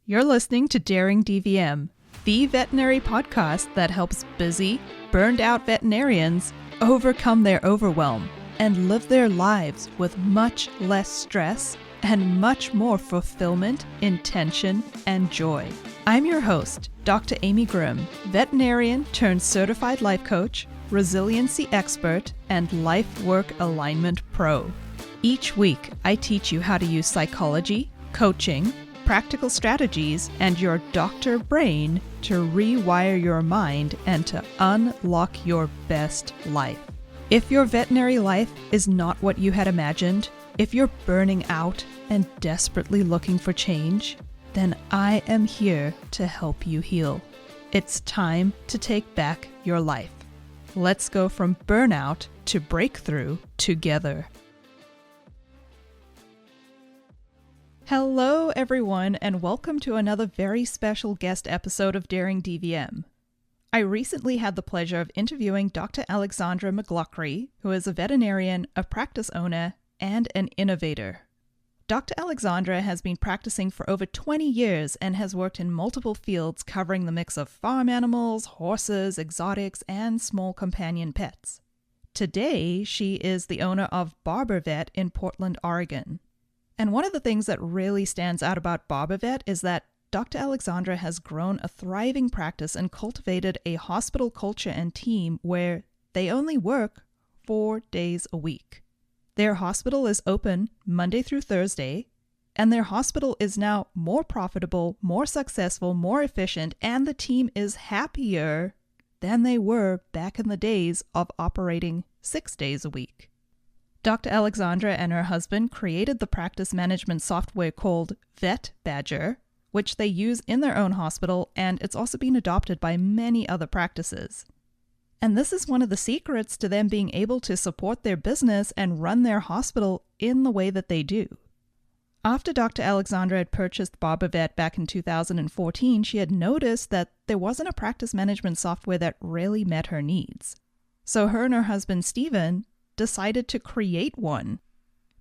You're listening to Daring DVM, the veterinary podcast that helps busy, burned out veterinarians overcome their overwhelm and live their lives with much less stress and much more fulfillment, intention, and joy. I'm your host, Dr. Amy Grimm, veterinarian turned certified life coach, resiliency expert, and life work alignment pro. Each week, I teach you how to use psychology, coaching, practical strategies, and your doctor brain to rewire your mind and to unlock your best life. If your veterinary life is not what you had imagined, if you're burning out and desperately looking for change, then I am here to help you heal. It's time to take back your life. Let's go from burnout to breakthrough together. Hello, everyone, and welcome to another very special guest episode of Daring DVM. I recently had the pleasure of interviewing Dr. Alexandra McClaughry, who is a veterinarian, a practice owner, and an innovator. Dr. Alexandra has been practicing for over 20 years and has worked in multiple fields covering the mix of farm animals, horses, exotics, and small companion pets. Today, she is the owner of BarburVet in Portland, Oregon. And one of the things that really stands out about BarburVet is that Dr. Alexandra has grown a thriving practice and cultivated a hospital culture and team where they only work 4 days a week. Their hospital is open Monday through Thursday, and their hospital is now more profitable, more successful, more efficient, and the team is happier than they were back in the days of operating 6 days a week. Dr. Alexandra and her husband created the practice management software called VetBadger, which they use in their own hospital, and it's also been adopted by many other practices. And this is one of the secrets to them being able to support their business and run their hospital in the way that they do. After Dr. Alexandra had purchased BarburVet back in 2014, she had noticed that there wasn't a practice management software that really met her needs. So her and her husband, Stephen, decided to create one.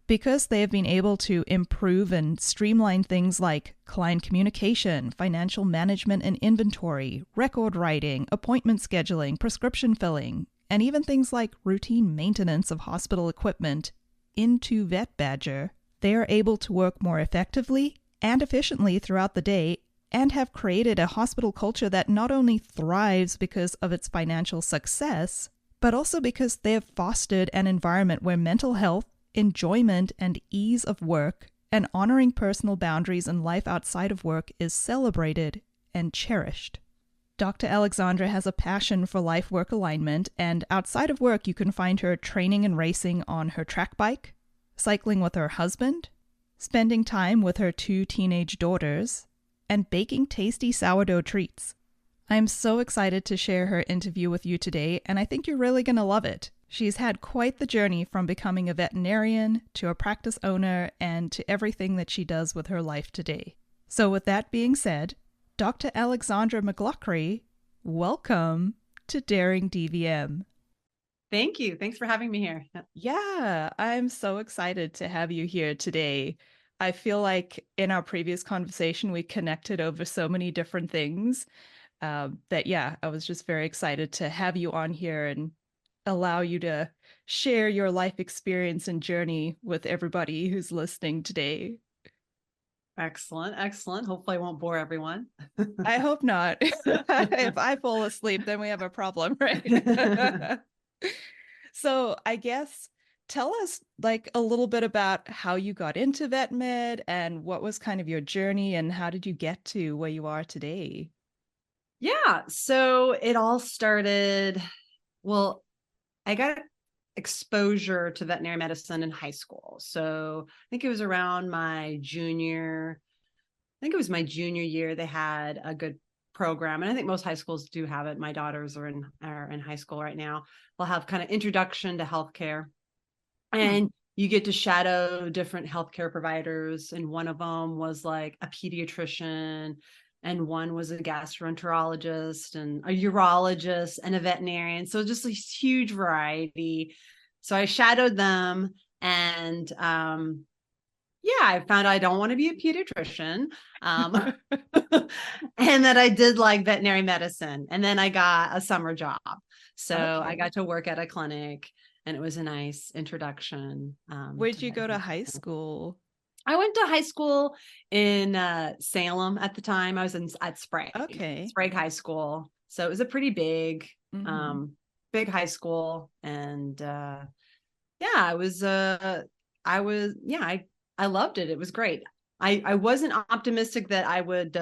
Because they have been able to improve and streamline things like client communication, financial management and inventory, record writing, appointment scheduling, prescription filling, and even things like routine maintenance of hospital equipment into VetBadger, they are able to work more effectively and efficiently throughout the day and have created a hospital culture that not only thrives because of its financial success, but also because they have fostered an environment where mental health, enjoyment, and ease of work, and honoring personal boundaries and life outside of work is celebrated and cherished. Dr. Alexandra has a passion for life-work alignment, and outside of work you can find her training and racing on her track bike, cycling with her husband, spending time with her 2 teenage daughters, and baking tasty sourdough treats. I'm so excited to share her interview with you today, and I think you're really going to love it. She's had quite the journey from becoming a veterinarian to a practice owner and to everything that she does with her life today. So with that being said, Dr. Alexandra McClaughry, welcome to Daring DVM. Thank you. Thanks for having me here. Yeah, I'm so excited to have you here today. I feel like in our previous conversation, we connected over so many different things. I was just very excited to have you on here and allow you to share your life experience and journey with everybody who's listening today. Excellent. Excellent. Hopefully I won't bore everyone. I hope not. If I fall asleep, then we have a problem, right? So I guess tell us a little bit about how you got into vet med and what was kind of your journey and how did you get to where you are today? Yeah. So it all started, I got exposure to veterinary medicine in high school. So I think it was around my junior year, they had a good program. And I think most high schools do have it. My daughters are in high school right now. They'll have kind of introduction to healthcare. And you get to shadow different healthcare providers. And one of them was like a pediatrician, and one was a gastroenterologist and a urologist and a veterinarian. So just a huge variety. So I shadowed them and I found I don't want to be a pediatrician. And that I did like veterinary medicine. And then I got a summer job. So I got to work at a clinic, and it was a nice introduction. Where'd you go to high school? I went to high school in Salem at the time. I was at Sprague. Sprague High School. So it was a pretty big, big high school. And I loved it. It was great. I wasn't optimistic that I would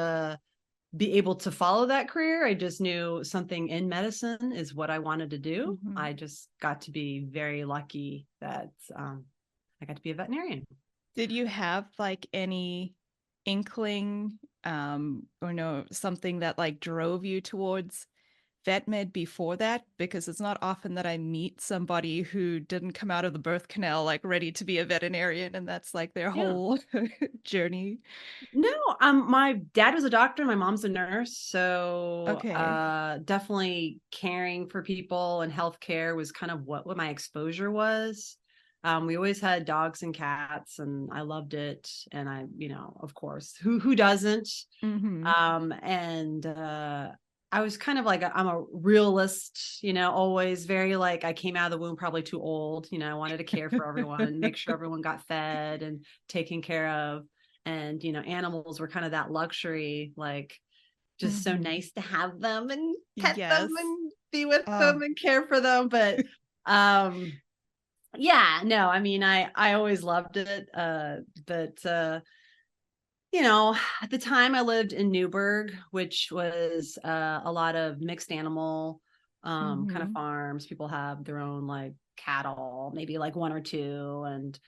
be able to follow that career. I just knew something in medicine is what I wanted to do. I just got to be very lucky that I got to be a veterinarian. Did you have like any inkling or no, something that like drove you towards vet med before that? Because it's not often that I meet somebody who didn't come out of the birth canal like ready to be a veterinarian, and that's like their whole journey. No, my dad was a doctor, my mom's a nurse, so definitely caring for people and healthcare was kind of what my exposure was. We always had dogs and cats, and I loved it. And I, of course, who doesn't? I was kind of like, I'm a realist, always very like, I came out of the womb probably too old, I wanted to care for everyone, make sure everyone got fed and taken care of. And, animals were kind of that luxury, like just so nice to have them and pet them and be with them and care for them. But, no, I mean, I always loved it. But at the time I lived in Newburgh, which was a lot of mixed animal kind of farms. People have their own like cattle, maybe like one or two. And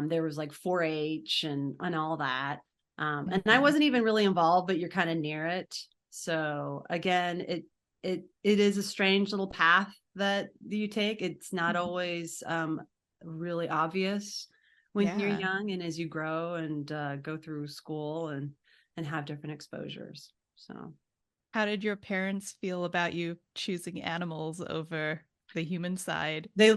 there was like 4-H and all that. And I wasn't even really involved, but you're kind of near it. So again, it is a strange little path that you take. It's not always really obvious when you're young, and as you grow and go through school and have different exposures. So how did your parents feel about you choosing animals over the human side? They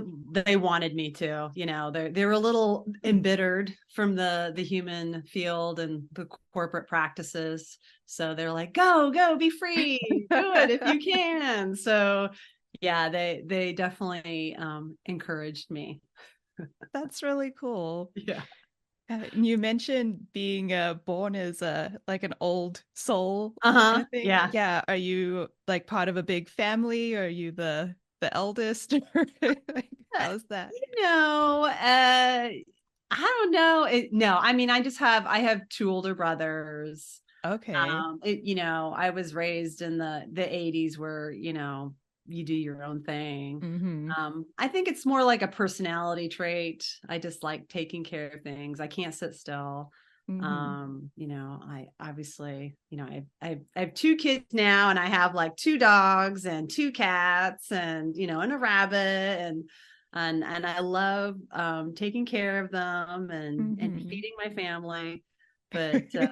wanted me to, they were a little embittered from the human field and the corporate practices. So they're like, go, be free, do it if you can. So they definitely encouraged me. That's really cool. Yeah. You mentioned being born as like an old soul kind of thing. Yeah. Are you like part of a big family? Or are you the eldest? How's that? I don't know. No, I mean, I have 2 older brothers. Okay. I was raised in the 80s where, you do your own thing. I think it's more like a personality trait. I just like taking care of things. I can't sit still. I obviously, I have 2 kids now, and I have like 2 dogs and 2 cats and, and a rabbit, and I love taking care of them and feeding my family. But the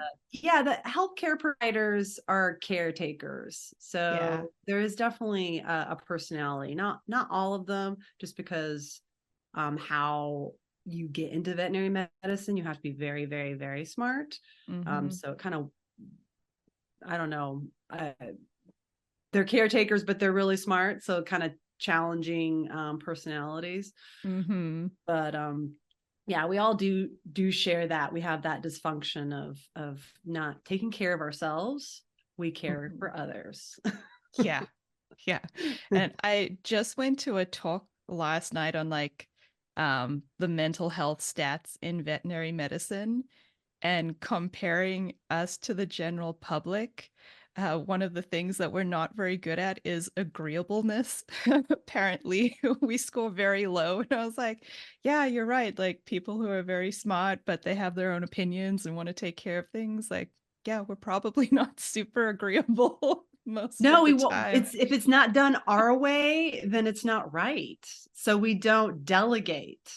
healthcare providers are caretakers. So there is definitely a personality, not all of them, just because how you get into veterinary medicine, you have to be very, very, very smart. So kind of, I don't know, they're caretakers, but they're really smart. So kind of challenging personalities. But we all do share that. We have that dysfunction of not taking care of ourselves. We care for others. Yeah. And I just went to a talk last night on like the mental health stats in veterinary medicine, and comparing us to the general public. One of the things that we're not very good at is agreeableness. Apparently, we score very low. And I was like, yeah, you're right. Like people who are very smart, but they have their own opinions and want to take care of things. Like, yeah, we're probably not super agreeable most of the time. If it's not done our way, then it's not right. So we don't delegate.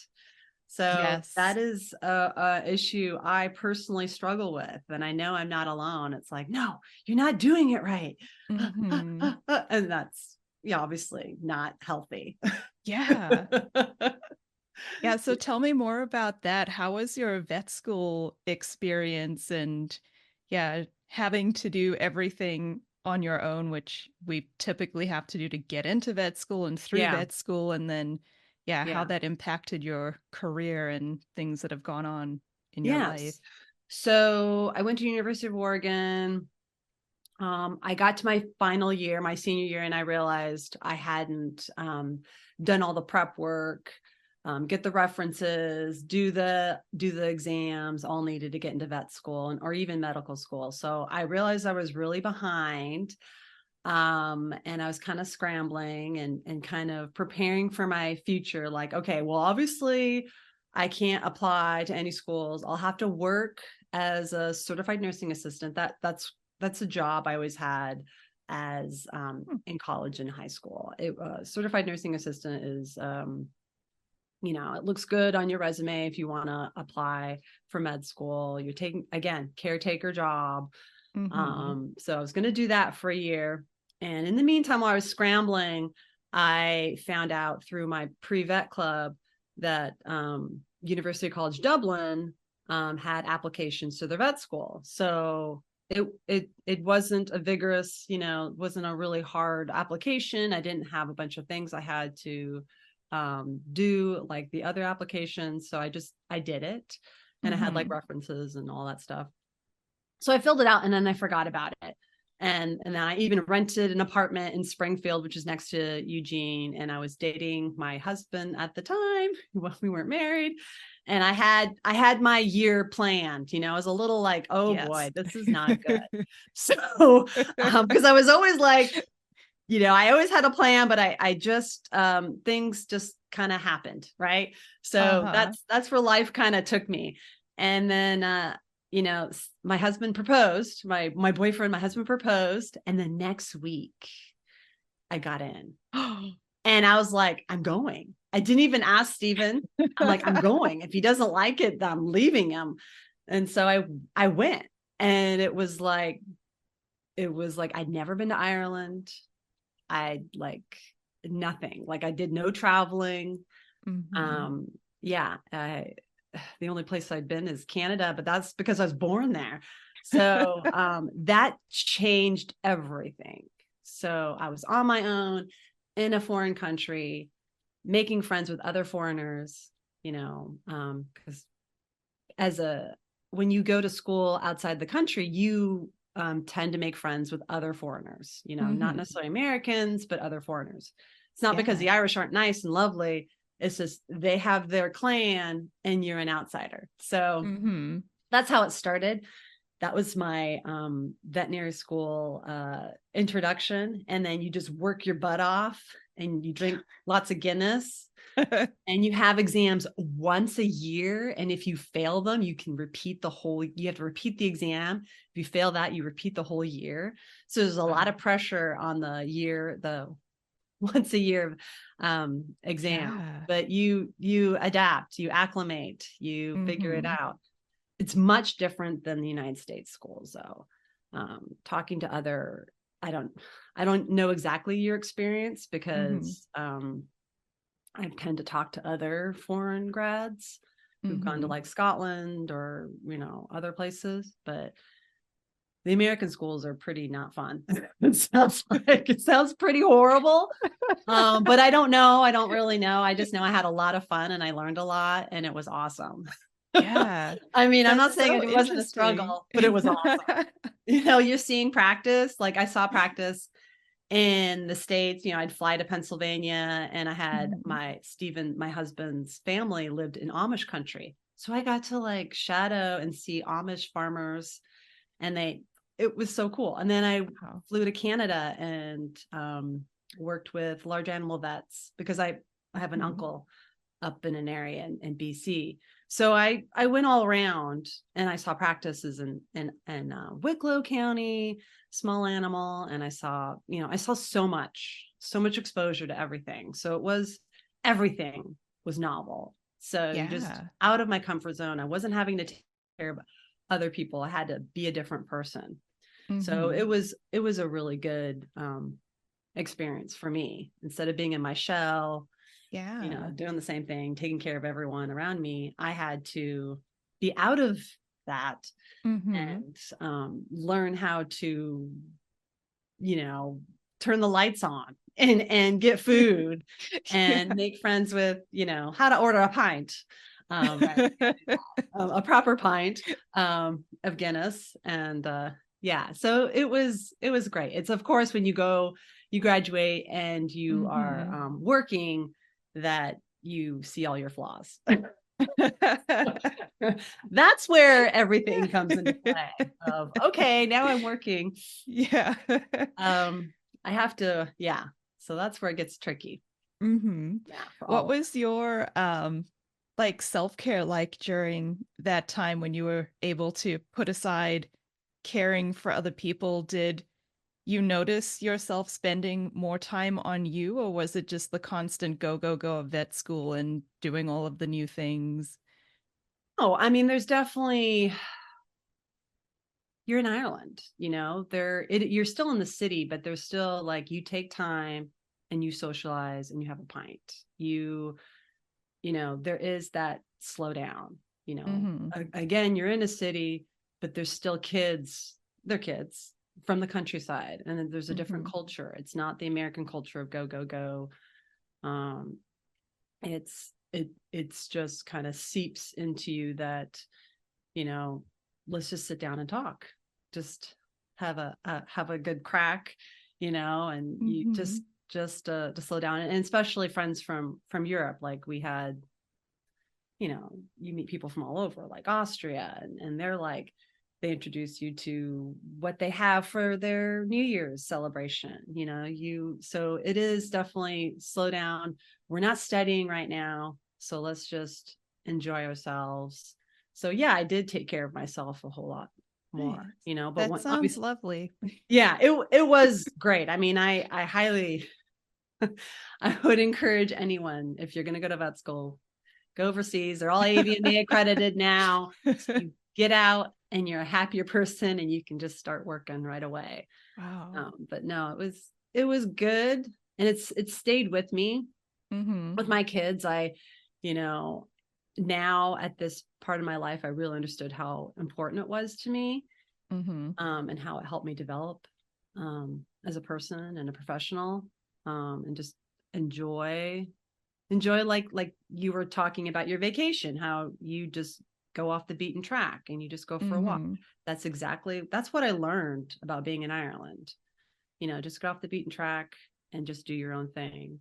So that is a issue I personally struggle with. And I know I'm not alone. It's like, no, you're not doing it right. And that's obviously not healthy. Yeah. Yeah, so tell me more about that. How was your vet school experience and yeah, having to do everything on your own, which we typically have to do to get into vet school and through Yeah. vet school, and then yeah, how Yeah. that impacted your career and things that have gone on in your life. Yes. So I went to University of Oregon. I got to my final year, my senior year, and I realized I hadn't done all the prep work, get the references, do the exams, all needed to get into vet school or even medical school. So I realized I was really behind, and I was kind of scrambling and kind of preparing for my future. Like, okay, well, obviously, I can't apply to any schools. I'll have to work as a certified nursing assistant. That's a job I always had as Hmm. in college and high school. Certified nursing assistant is, it looks good on your resume if you want to apply for med school. You're taking, again, caretaker job. Mm-hmm. So I was going to do that for a year. And in the meantime, while I was scrambling, I found out through my pre-vet club that University College Dublin had applications to their vet school. So it wasn't a vigorous, wasn't a really hard application. I didn't have a bunch of things I had to do like the other applications. So I did it, and I had like Mm-hmm. references and all that stuff. So I filled it out and then I forgot about it. And then I even rented an apartment in Springfield, which is next to Eugene. And I was dating my husband at the time. We weren't married. And I had my year planned. I was a little like, oh Yes. boy, this is not good. So because I was always like, I always had a plan, but I just things just kind of happened, right? So Uh-huh. that's where life kind of took me. And then my husband proposed, my boyfriend, my husband proposed, and the next week I got in. And I was like, I'm going. I didn't even ask Steven. I'm like, I'm going. If he doesn't like it, then I'm leaving him. And so I went, and it was like I'd never been to Ireland. I like nothing. Like I did no traveling. Mm-hmm. Yeah, the only place I'd been is Canada, but that's because I was born there. So that changed everything. So I was on my own in a foreign country, making friends with other foreigners, because when you go to school outside the country, you tend to make friends with other foreigners, not Mm-hmm. necessarily Americans, but other foreigners. It's not because Yeah. the Irish aren't nice and lovely. It's just they have their clan and you're an outsider. So Mm-hmm. that's how it started. That was my veterinary school introduction. And then you just work your butt off and you drink lots of Guinness and you have exams once a year. And if you fail them, you have to repeat the exam. If you fail that, you repeat the whole year. So there's a lot of pressure on the once a year exam, Yeah. but you adapt, you acclimate, you figure it Mm-hmm. out. It's much different than the United States schools, though. Talking to other, I don't know exactly your experience Mm-hmm. because I've kind of talked to other foreign grads who've gone to Mm-hmm. like Scotland or, other places, but the American schools are pretty not fun. It sounds pretty horrible. But I don't know. I don't really know. I just know I had a lot of fun and I learned a lot and it was awesome. Yeah. I mean, I'm not That's saying so it wasn't a interesting. struggle, but it was awesome. You're seeing practice. Like I saw practice in the States. I'd fly to Pennsylvania and I had Mhm. my husband's family lived in Amish country. So I got to like shadow and see Amish farmers, and it was so cool. And then I Wow. flew to Canada and worked with large animal vets because I have an Mhm. uncle up in an area in BC. So I went all around and I saw practices in Wicklow County, small animal, and I saw so much exposure to everything. So everything was novel. So you just Yeah. out of my comfort zone. I wasn't having to take care of other people. I had to be a different person. So Mhm. it was a really good experience for me. Instead of being in my shell, Yeah. doing the same thing, taking care of everyone around me. I had to be out of that and learn how to, turn the lights on and get food and make friends with, how to order a pint, a proper pint of Guinness. And so it was great. It's, of course, when you graduate and you are working, that you see all your flaws. That's where everything comes into play of, okay, now I'm working. Yeah. I have to, so that's where it gets tricky. Yeah. What was your like self-care like during that time when you were able to put aside caring for other people? Did you notice yourself spending more time on you, or was it just the constant go, go, go of vet school and doing all of the new things? Oh, I mean, there's definitely, you're in Ireland, you're still in the city, but there's still like, you take time and you socialize and you have a pint. There is that slow down, again, you're in a city, but there's still kids. They're kids from the countryside, and then there's a different culture. It's not the American culture of go, go, go. It's just kind of seeps into you that, let's just sit down and talk, just have a good crack, and you just to slow down. And especially friends from Europe. Like we had, you meet people from all over, like Austria, and they're like, they introduce you to what they have for their New Year's celebration, so it is definitely slow down. We're not studying right now, so let's just enjoy ourselves. So yeah, I did take care of myself a whole lot more, but that sounds lovely. Yeah, it was great. I mean, I highly, I would encourage anyone, if you're going to go to vet school, go overseas. They're all AVMA accredited now. So you get out and you're a happier person and you can just start working right away. Wow. But no, it was good. And it stayed with me with my kids. Now at this part of my life, I really understood how important it was to me, and how it helped me develop as a person and a professional, and just enjoy like you were talking about your vacation, how you just go off the beaten track and you just go for a walk. That's what I learned about being in Ireland. Just get off the beaten track and just do your own thing,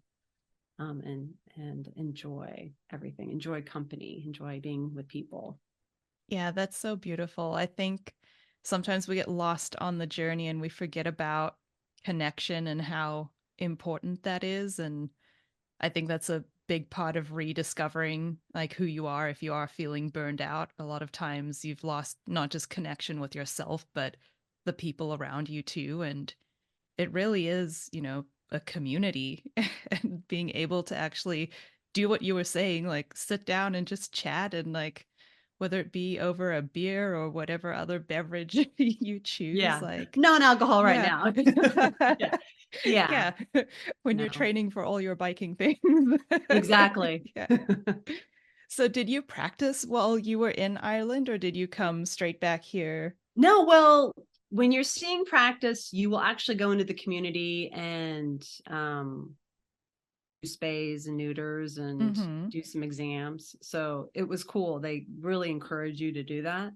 and enjoy everything, enjoy company, enjoy being with people. Yeah, that's so beautiful. I think sometimes we get lost on the journey and we forget about connection and how important that is. And I think that's a big part of rediscovering like who you are. If you are feeling burned out, a lot of times you've lost not just connection with yourself, but the people around you too. And it really is, a community and being able to actually do what you were saying, like sit down and just chat, and like whether it be over a beer or whatever other beverage you choose, like non-alcohol right now. Yeah. When you're training for all your biking things. Exactly. Yeah. So did you practice while you were in Ireland, or did you come straight back here? No, well, when you're seeing practice, you will actually go into the community and do spays and neuters and do some exams. So it was cool. They really encourage you to do that.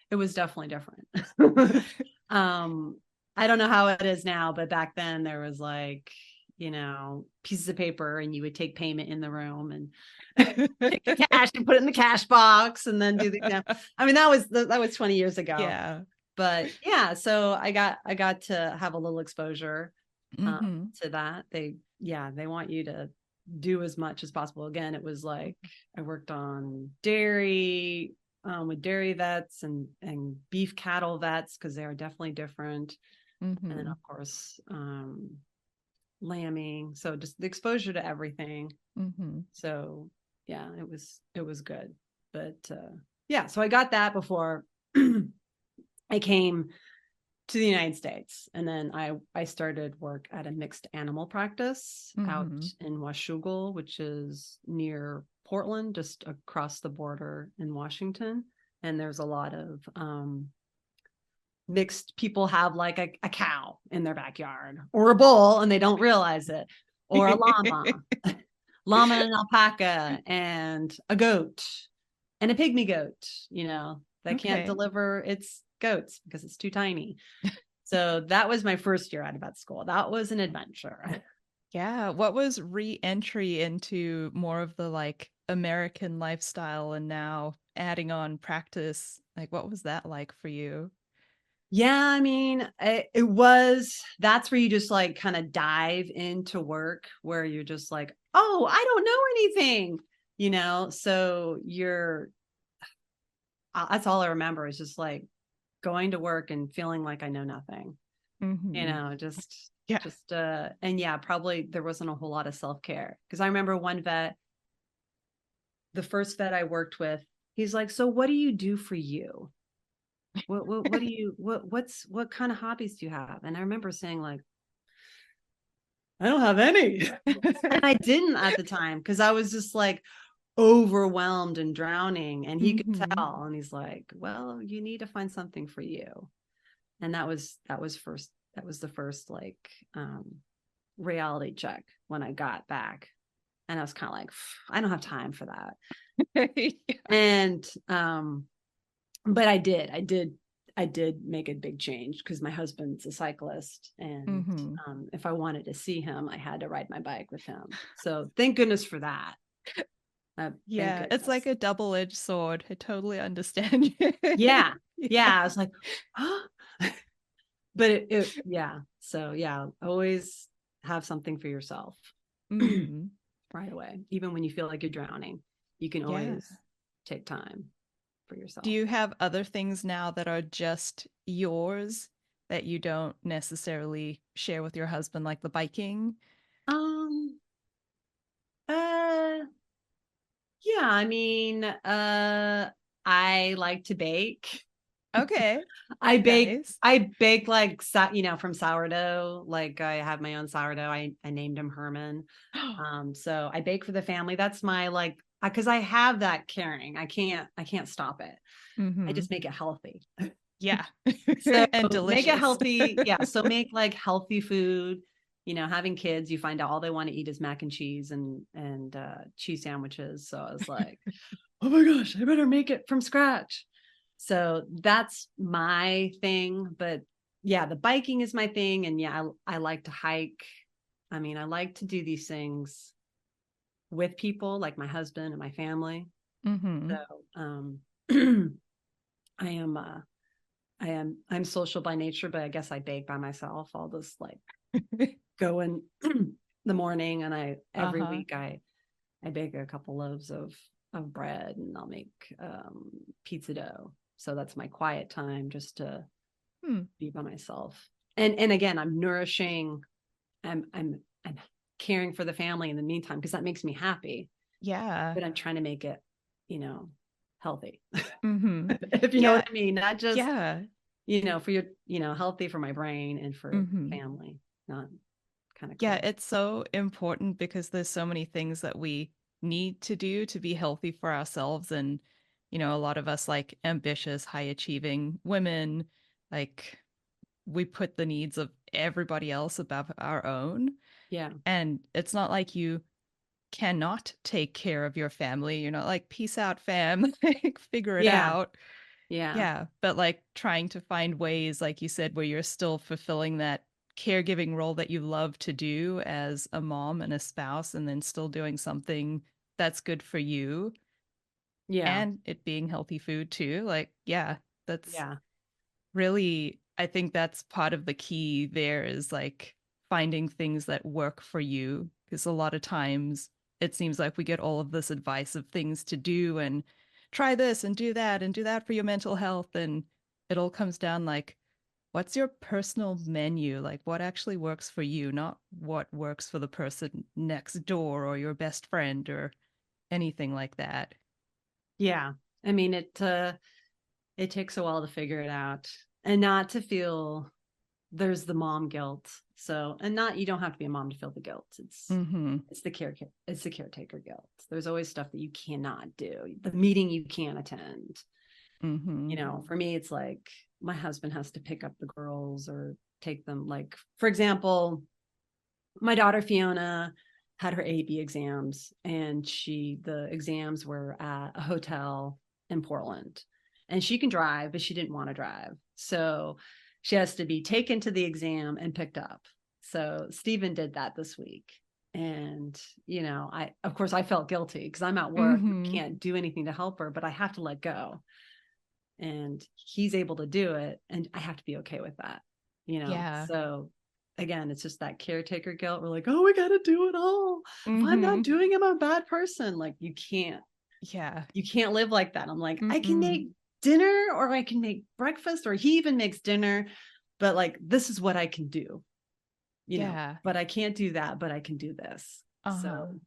It was definitely different. I don't know how it is now, but back then there was like, pieces of paper, and you would take payment in the room and take the cash and put it in the cash box and then do the exam. I mean, that was 20 years ago. Yeah. But yeah, so I got to have a little exposure to that. They want you to do as much as possible. Again, it was like I worked on dairy, with dairy vets and beef cattle vets, because they are definitely different. And then of course, lambing. So just the exposure to everything. So yeah, it was good. But so I got that before I came to the United States. And then I started work at a mixed animal practice out in Washougal, which is near Portland, just across the border in Washington. And there's a lot of mixed people have like a cow in their backyard or a bull and they don't realize it, or a llama and an alpaca and a goat and a pygmy goat, that can't deliver its goats because it's too tiny. So that was my first year out of vet school. That was an adventure. Yeah. What was re-entry into more of the like American lifestyle and now adding on practice? Like, what was that like for you? Yeah, I mean, that's where you just like kind of dive into work where you're just like, oh, I don't know anything, so that's all I remember is just like going to work and feeling like I know nothing, and yeah, probably there wasn't a whole lot of self-care, because I remember one vet, the first vet I worked with, he's like, so what do you do for you? What do you, what kind of hobbies do you have? And I remember saying like, I don't have any. And I didn't at the time, because I was just like overwhelmed and drowning, and he could tell, and he's like, well, you need to find something for you. And that was the first like reality check when I got back, and I was kind of like, I don't have time for that. Yeah. And but I did make a big change, because my husband's a cyclist, and if I wanted to see him, I had to ride my bike with him. So thank goodness for that. Yeah, it's like a double-edged sword. I totally understand you. Yeah. I was like, oh. But yeah. So yeah, always have something for yourself right away. Even when you feel like you're drowning, you can always take time for yourself. Do you have other things now that are just yours that you don't necessarily share with your husband, like the biking? Yeah, I mean, I like to bake. Okay. I bake like, from sourdough. Like I have my own sourdough. I named him Herman. So I bake for the family. That's my like, because I have that caring. I can't stop it. I just make it healthy. Yeah. So and delicious. Make it healthy. Yeah. So make like healthy food. Having kids, you find out all they want to eat is mac and cheese and cheese sandwiches. So I was like, oh my gosh, I better make it from scratch. So that's my thing. But yeah, the biking is my thing. And yeah, I like to hike. I mean, I like to do these things with people like my husband and my family. So I'm social by nature, but I guess I bake by myself. I'll just like go in the morning, and every week I bake a couple loaves of bread, and I'll make pizza dough. So that's my quiet time, just to be by myself. And again, I'm nourishing. I'm caring for the family in the meantime, because that makes me happy. Yeah. But I'm trying to make it, healthy. If you know what I mean, not just for your, healthy for my brain and for family, not kind of crazy. It's so important, because there's so many things that we need to do to be healthy for ourselves. And a lot of us, like ambitious, high achieving women, like we put the needs of everybody else above our own. Yeah. And it's not like you cannot take care of your family. You're not like, peace out, fam, like figure it out. Yeah. But like trying to find ways, like you said, where you're still fulfilling that caregiving role that you love to do as a mom and a spouse, and then still doing something that's good for you. Yeah. And it being healthy food too. Like, that's really, I think that's part of the key there, is like finding things that work for you. Because a lot of times it seems like we get all of this advice of things to do, and try this and do that for your mental health. And it all comes down like, what's your personal menu? Like what actually works for you, not what works for the person next door or your best friend or anything like that. Yeah. I mean, it takes a while to figure it out, and not to feel there's the mom guilt. So, and not, you don't have to be a mom to feel the guilt. It's the caretaker guilt. There's always stuff that you cannot do. The meeting you can't attend. You know, for me, it's like my husband has to pick up the girls or take them. Like, for example, my daughter Fiona had her AB exams, and the exams were at a hotel in Portland, and she can drive, but she didn't want to drive. So she has to be taken to the exam and picked up. So Stephen did that this week. And, you know, of course I felt guilty because I'm at work, can't do anything to help her, but I have to let go. And he's able to do it. And I have to be okay with that, you know? Yeah. So again, it's just that caretaker guilt. We're like, oh, we got to do it all. If I'm not doing it, I'm a bad person. Like, you can't live like that. I'm like, I can make dinner, or I can make breakfast, or he even makes dinner, but like, this is what I can do, you know, but I can't do that, but I can do this. So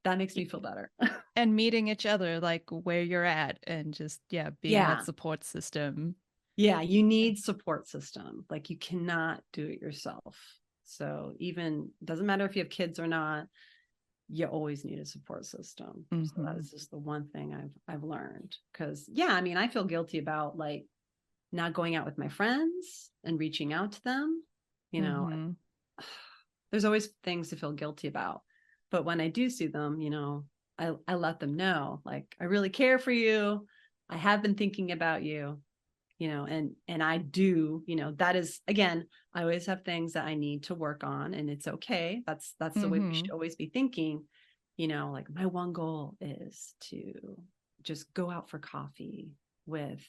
that makes me feel better. And meeting each other, like where you're at, and just, being that support system. Yeah. You need support system. Like, you cannot do it yourself. So even, doesn't matter if you have kids or not, you always need a support system. So that is just the one thing I've learned. Cause I mean, I feel guilty about like not going out with my friends and reaching out to them, you know, there's always things to feel guilty about. But when I do see them, you know, I let them know, like, I really care for you. I have been thinking about you, you know, and I do, you know, that is, again, I always have things that I need to work on, and it's okay. That's the way we should always be thinking, you know, like, my one goal is to just go out for coffee with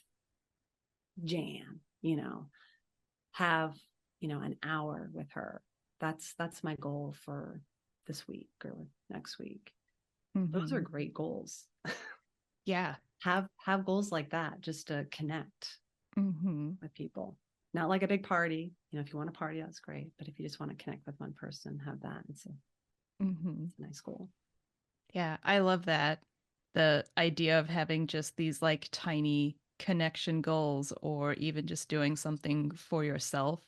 Jan, you know, have, you know, an hour with her. That's my goal for this week or next week. Those are great goals. Yeah. Have goals like that, just to connect with people. Not like a big party. You know, if you want to party, that's great. But if you just want to connect with one person, have that. It's a nice goal. Yeah, I love that. The idea of having just these like tiny connection goals, or even just doing something for yourself.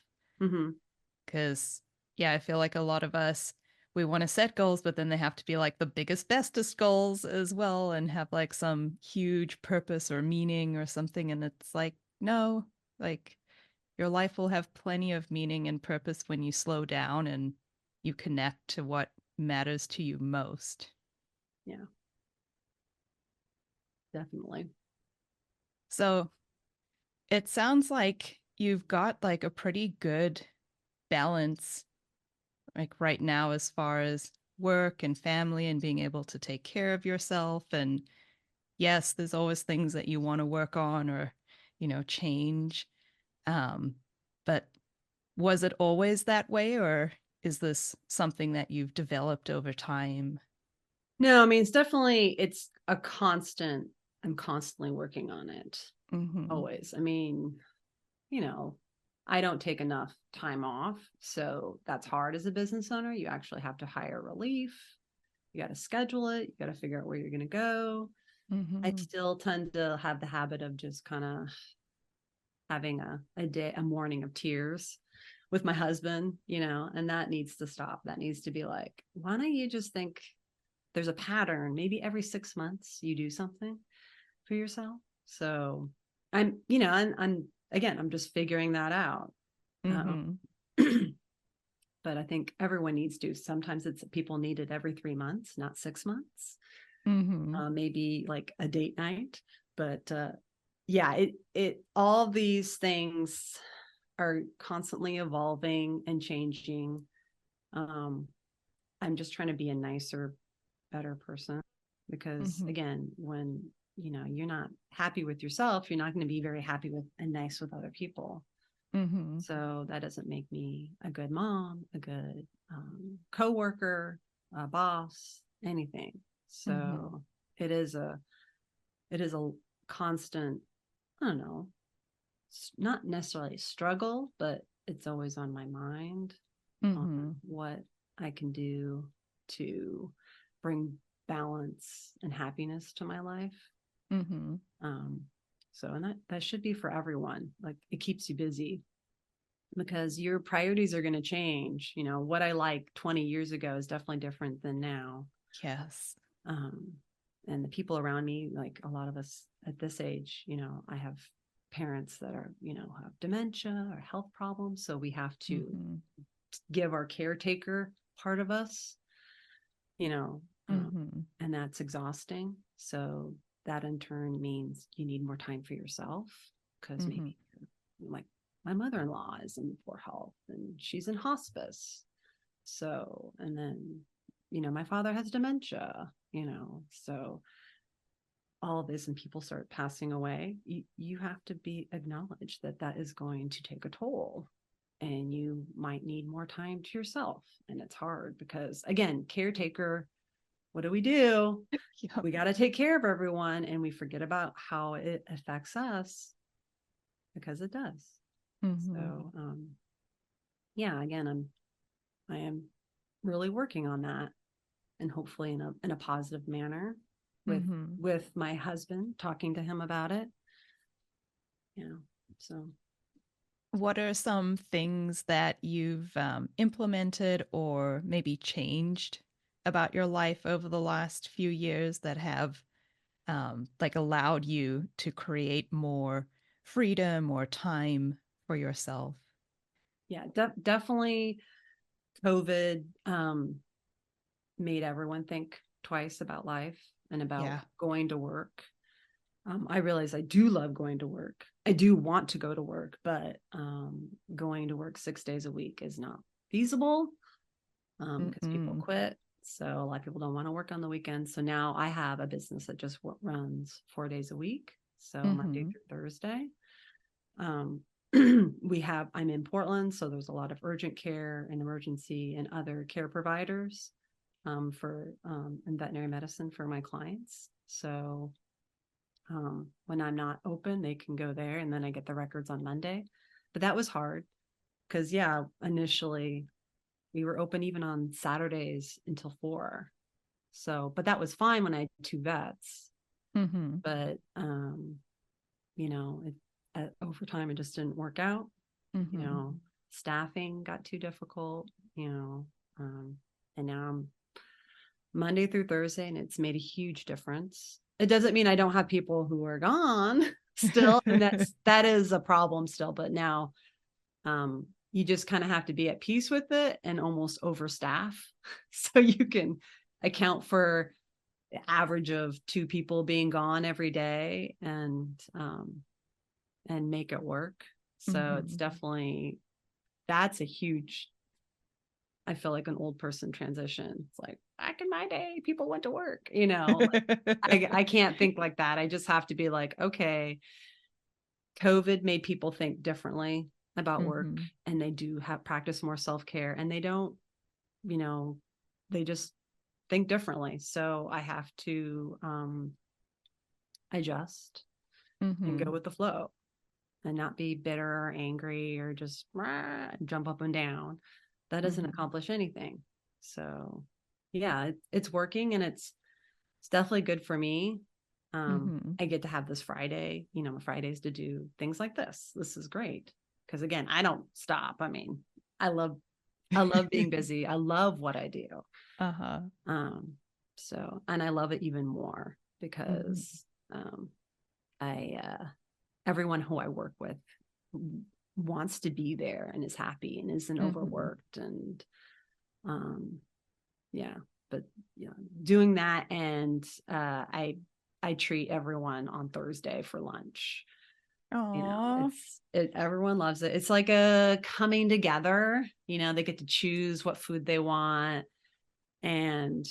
Because, I feel like a lot of us, we want to set goals, but then they have to be like the biggest, bestest goals as well, and have like some huge purpose or meaning or something. And it's like, no, like, your life will have plenty of meaning and purpose when you slow down and you connect to what matters to you most. Yeah, definitely. So it sounds like you've got like a pretty good balance, like right now, as far as work and family and being able to take care of yourself. And yes, there's always things that you want to work on or, change. But was it always that way, or is this something that you've developed over time? No, I mean, it's a constant. I'm constantly working on it. Always. I mean, you know, I don't take enough time off. So that's hard as a business owner. You actually have to hire relief. You got to schedule it. You got to figure out where you're going to go. I still tend to have the habit of just kind of having a morning of tears with my husband, you know, and that needs to stop. That needs to be like, why don't you just think there's a pattern? Maybe every 6 months you do something for yourself. So I'm just figuring that out. But I think everyone needs to. Sometimes people need it every 3 months, not 6 months. Maybe like a date night. But all these things are constantly evolving and changing. I'm just trying to be a nicer, better person, because again, when you're not happy with yourself, you're not going to be very happy with and nice with other people. So that doesn't make me a good mom, a good coworker, a boss, anything. So it is a constant, I don't know, not necessarily struggle, but it's always on my mind on what I can do to bring balance and happiness to my life. So, and that should be for everyone. Like, it keeps you busy. because your priorities are going to change. What I like 20 years ago is definitely different than now. Yes. And the people around me, like a lot of us at this age, I have parents that are, have dementia or health problems. So we have to give our caretaker part of us, and that's exhausting. So that in turn means you need more time for yourself, because maybe like my mother-in-law is in poor health and she's in hospice. So, and then, my father has dementia, so all of this, and people start passing away. You have to be acknowledged that is going to take a toll, and you might need more time to yourself. And it's hard because, again, caretaker, what do? Yeah. We got to take care of everyone, and we forget about how it affects us, because it does. So, yeah, again, I am really working on that, and hopefully in a positive manner with my husband, talking to him about it. So what are some things that you've implemented or maybe changed about your life over the last few years that have like allowed you to create more freedom or time for yourself? Yeah, definitely COVID made everyone think twice about life and about going to work. I realize I do love going to work. I do want to go to work, but going to work 6 days a week is not feasible, because people quit. So a lot of people don't want to work on the weekends. So now I have a business that just runs 4 days a week. So Monday through Thursday. I'm in Portland, so there's a lot of urgent care and emergency and other care providers for in veterinary medicine for my clients. So when I'm not open, they can go there, and then I get the records on Monday. But that was hard because, initially we were open even on Saturdays until 4. So, but that was fine when I had 2 vets. But, over time, it just didn't work out. Staffing got too difficult, and now I'm Monday through Thursday, and it's made a huge difference. It doesn't mean I don't have people who are gone still, and that is a problem still. But now, you just kind of have to be at peace with it and almost overstaff, so you can account for the average of 2 people being gone every day, and make it work. So it's definitely, that's a huge, I feel like an old person transition. It's like, back in my day, people went to work, I can't think like that. I just have to be like, okay, COVID made people think differently about work, and they do practice more self-care, and they don't, they just think differently. So I have to adjust and go with the flow, and not be bitter or angry or just jump up and down. That doesn't accomplish anything. So yeah, it's working, and it's definitely good for me. I get to have this Friday, Fridays to do things like this. This is great. Because again, I don't stop. I mean, I love being busy. I love what I do. So, and I love it even more because everyone who I work with wants to be there and is happy and isn't overworked. And but doing that, and I treat everyone on Thursday for lunch. Everyone loves it. It's like a coming together. They get to choose what food they want, and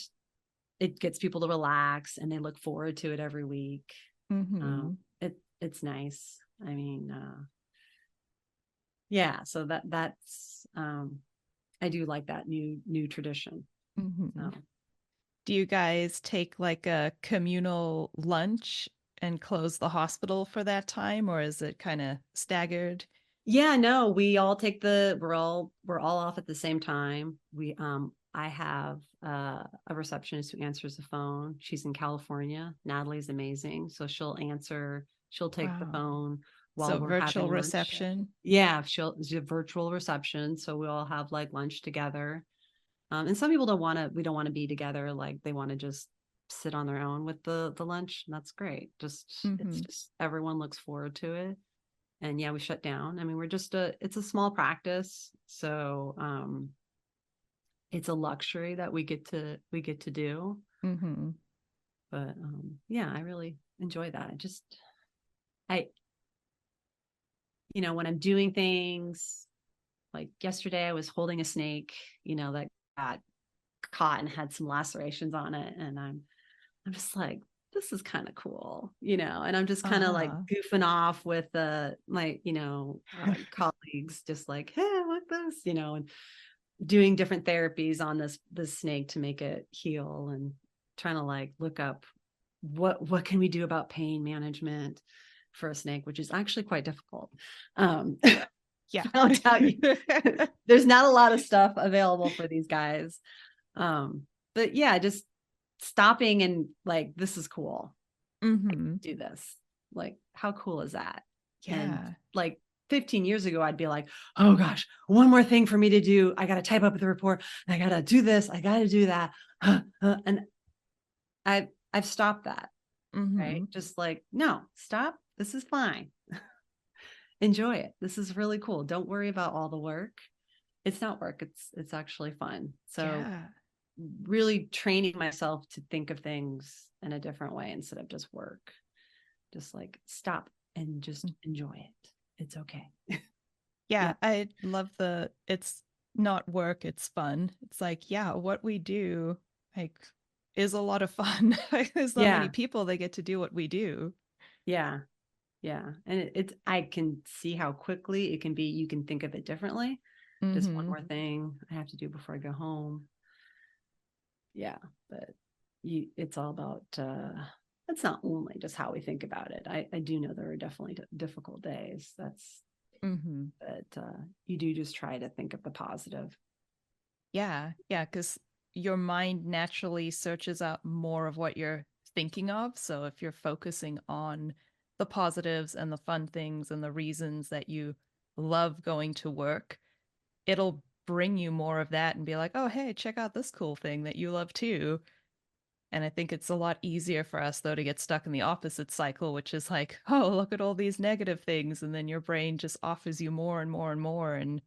it gets people to relax, and they look forward to it every week. It's nice. I mean, so that's I do like that new tradition. Do you guys take like a communal lunch and close the hospital for that time, or is it kind of staggered? Yeah, no, we all take we're all off at the same time. I have a receptionist who answers the phone. She's in California. Natalie's amazing. So she'll take the phone while So we're virtual having lunch. reception. Yeah, she'll do virtual reception. So we'll all have like lunch together. And some people we don't want to be together. Like they want to just sit on their own with the lunch. And that's great. It's just everyone looks forward to it. And yeah, we shut down. I mean, it's a small practice. So it's a luxury that we get to do. Mm-hmm. But yeah, I really enjoy that. I when I'm doing things like yesterday, I was holding a snake, that got caught and had some lacerations on it. And I'm just like, this is kind of cool, and I'm just kind of like goofing off with my, colleagues, just like, hey, I like this, and doing different therapies on this snake to make it heal, and trying to like look up what can we do about pain management for a snake, which is actually quite difficult. Yeah. I'll tell you, there's not a lot of stuff available for these guys. But yeah, just stopping and like, this is cool. Mm-hmm. Do this. Like, how cool is that? Yeah. And like 15 years ago, I'd be like, oh gosh, one more thing for me to do. I got to type up the report. I got to do this. I got to do that. And I've stopped that. Mm-hmm. Right. Just like, no, stop. This is fine. Enjoy it. This is really cool. Don't worry about all the work. It's not work. It's actually fun. So really training myself to think of things in a different way instead of just work. Just like stop and just enjoy it. It's okay. Yeah. I love it's not work, it's fun. It's like, what we do like is a lot of fun. There's not many people that get to do what we do. Yeah. Yeah. And I can see how quickly it can be. You can think of it differently. Just one more thing I have to do before I go home. Yeah. But it's all about, it's not only just how we think about it. I do know there are definitely difficult days. But you do just try to think of the positive. Yeah. Yeah. Because your mind naturally searches out more of what you're thinking of. So if you're focusing on the positives and the fun things and the reasons that you love going to work, it'll bring you more of that and be like, oh, hey, check out this cool thing that you love too. And I think it's a lot easier for us, though, to get stuck in the opposite cycle, which is like, oh, look at all these negative things. And then your brain just offers you more and more and more. And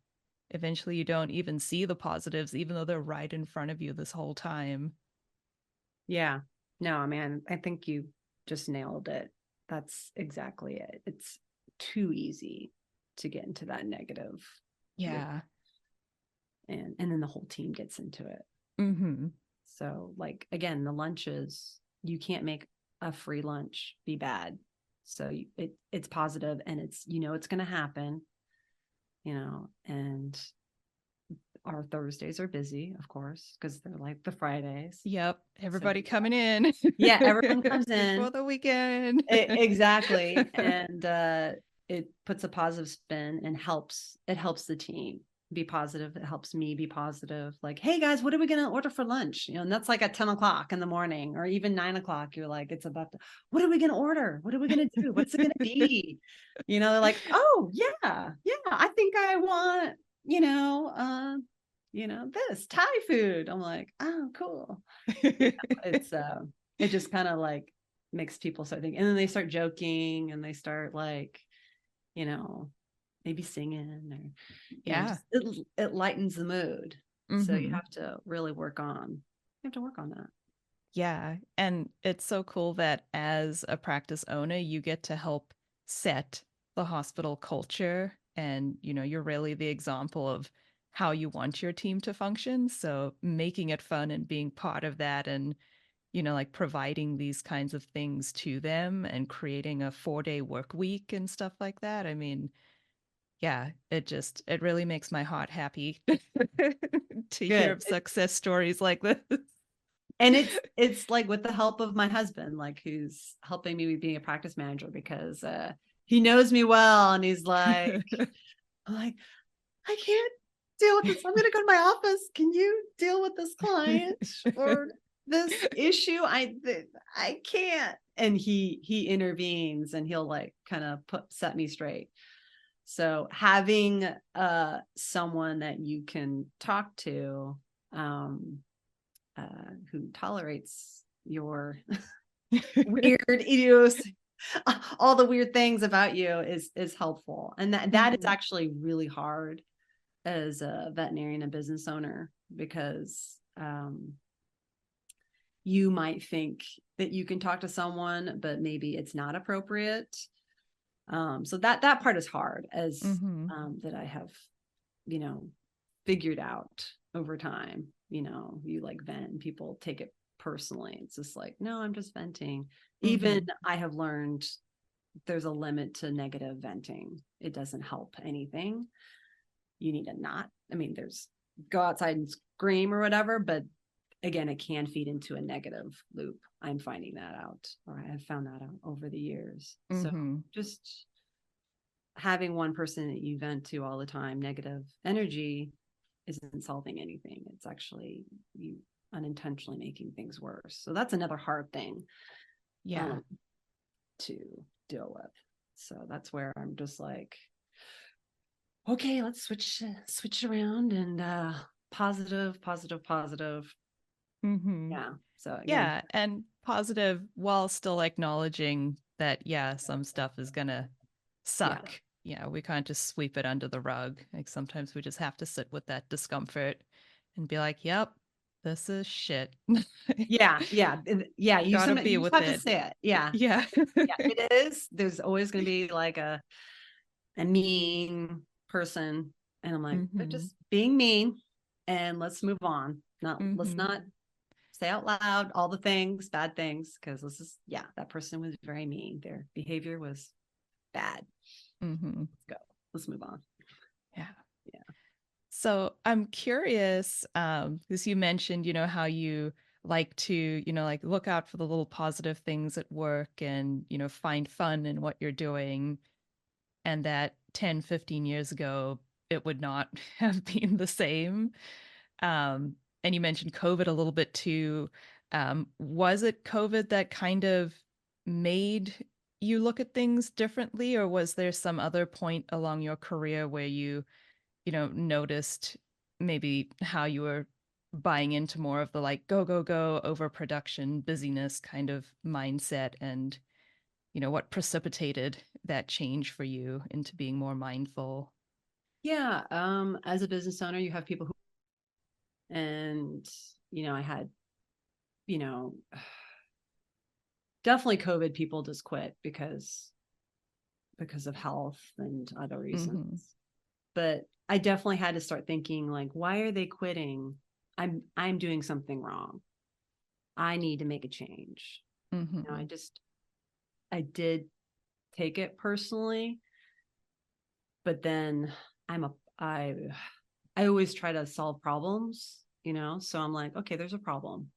eventually you don't even see the positives, even though they're right in front of you this whole time. Yeah. No, man, I think you just nailed it. That's exactly it. It's too easy to get into that negative. Yeah. And then the whole team gets into it. Mm-hmm. So like, again, the lunches, you can't make a free lunch be bad. So it's positive and it's going to happen, and our Thursdays are busy, of course, because they're like the Fridays. Yep. Everybody coming in. Yeah. Everyone comes in. Before the weekend. Exactly. And it puts a positive spin and it helps the team be positive. It helps me be positive. Like, hey guys, what are we going to order for lunch? And that's like at 10 o'clock in the morning or even 9 o'clock. You're like, what are we going to order? What are we going to do? What's it going to be? They're like, oh yeah. I think I want, this Thai food. I'm like, oh, cool. It's it just kind of like makes people start thinking, and then they start joking and they start like, maybe singing or it lightens the mood. So you have to really work on that. Yeah. And it's so cool that as a practice owner, you get to help set the hospital culture. And, you're really the example of how you want your team to function. So making it fun and being part of that and, like providing these kinds of things to them and creating a 4-day work week and stuff like that. I mean, yeah, it really makes my heart happy to hear of success stories like this. And it's like with the help of my husband, like who's helping me with being a practice manager because he knows me well. And he's like, I'm like, I can't deal with this. I'm going to go to my office. Can you deal with this client? Or this issue. I can't. And he intervenes and he'll like kind of set me straight. So having someone that you can talk to who tolerates your weird idiots, all the weird things about you is helpful. And that is actually really hard as a veterinarian and business owner, because you might think that you can talk to someone, but maybe it's not appropriate. So that part is hard, as that I have, figured out over time. You like vent and people take it personally. It's just like, no, I'm just venting. Even I have learned there's a limit to negative venting. It doesn't help anything. You need to not, there's go outside and scream or whatever, but again, it can feed into a negative loop. I'm finding that out, or I have found that out over the years. So just having one person that you vent to all the time, negative energy, isn't solving anything. It's actually you unintentionally making things worse. So that's another hard thing to deal with. So that's where I'm just like, okay, let's switch around and positive. Yeah. So again, and positive while still acknowledging that some stuff is gonna suck. We can't just sweep it under the rug. Like sometimes we just have to sit with that discomfort and be like, yep, this is shit. yeah. You gotta be with have it. to say it. Yeah, it is. There's always going to be like a mean person, and I'm like, they're just being mean, and let's move on. Let's not say out loud all the things, bad things, because this is that person was very mean. Their behavior was bad. Let's go. Let's move on. Yeah. So I'm curious, because you mentioned, how you like to, like look out for the little positive things at work and, find fun in what you're doing. And that 10, 15 years ago, it would not have been the same. And you mentioned COVID a little bit too. Was it COVID that kind of made you look at things differently, or was there some other point along your career where you noticed maybe how you were buying into more of the like go, go, go, overproduction, busyness kind of mindset, and what precipitated that change for you into being more mindful? Yeah. As a business owner, you have people who, and, I had, definitely COVID, people just quit because of health and other reasons. But I definitely had to start thinking like, why are they quitting? I'm doing something wrong. I need to make a change. I did take it personally, but then I always try to solve problems, so I'm like, okay, there's a problem.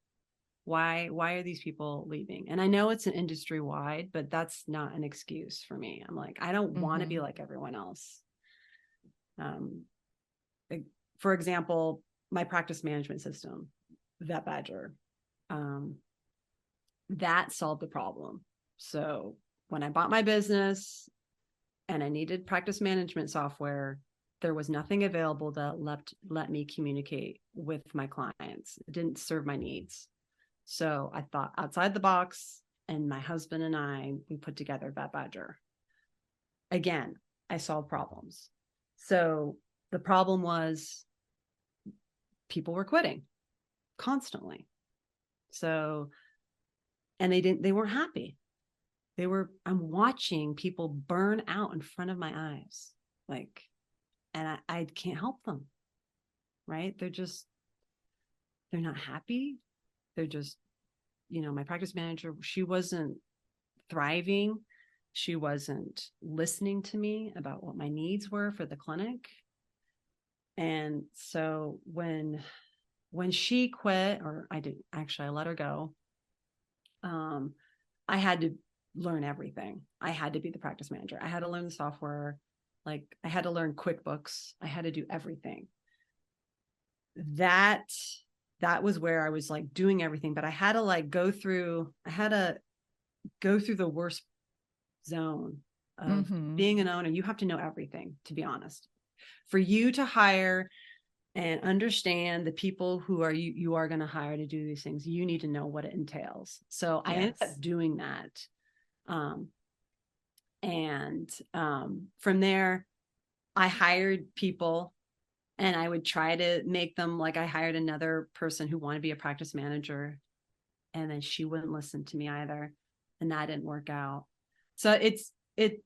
Why are these people leaving? And I know it's an industry wide, but that's not an excuse for me. I'm like, I don't want to be like everyone else. For example, my practice management system, VetBadger, that solved the problem. So when I bought my business and I needed practice management software, there was nothing available that let me communicate with my clients. It didn't serve my needs. So I thought outside the box, and my husband and we put together VetBadger. Again, I solved problems. So the problem was people were quitting constantly. So, and they weren't happy. I'm watching people burn out in front of my eyes. Like, and I can't help them. Right. They're not happy. They're just, my practice manager, she wasn't thriving. She wasn't listening to me about what my needs were for the clinic. And so when she quit, or I let her go, I had to learn everything. I had to be the practice manager. I had to learn the software. Like I had to learn QuickBooks. I had to do everything. That that was where I was like doing everything, but I had to like go through the worst zone of being an owner. You have to know everything, to be honest. For you to hire and understand the people who are you are going to hire to do these things, you need to know what it entails. So I ended up doing that. From there, I hired people, and I would try to make them like, I hired another person who wanted to be a practice manager, and then she wouldn't listen to me either. And that didn't work out. So it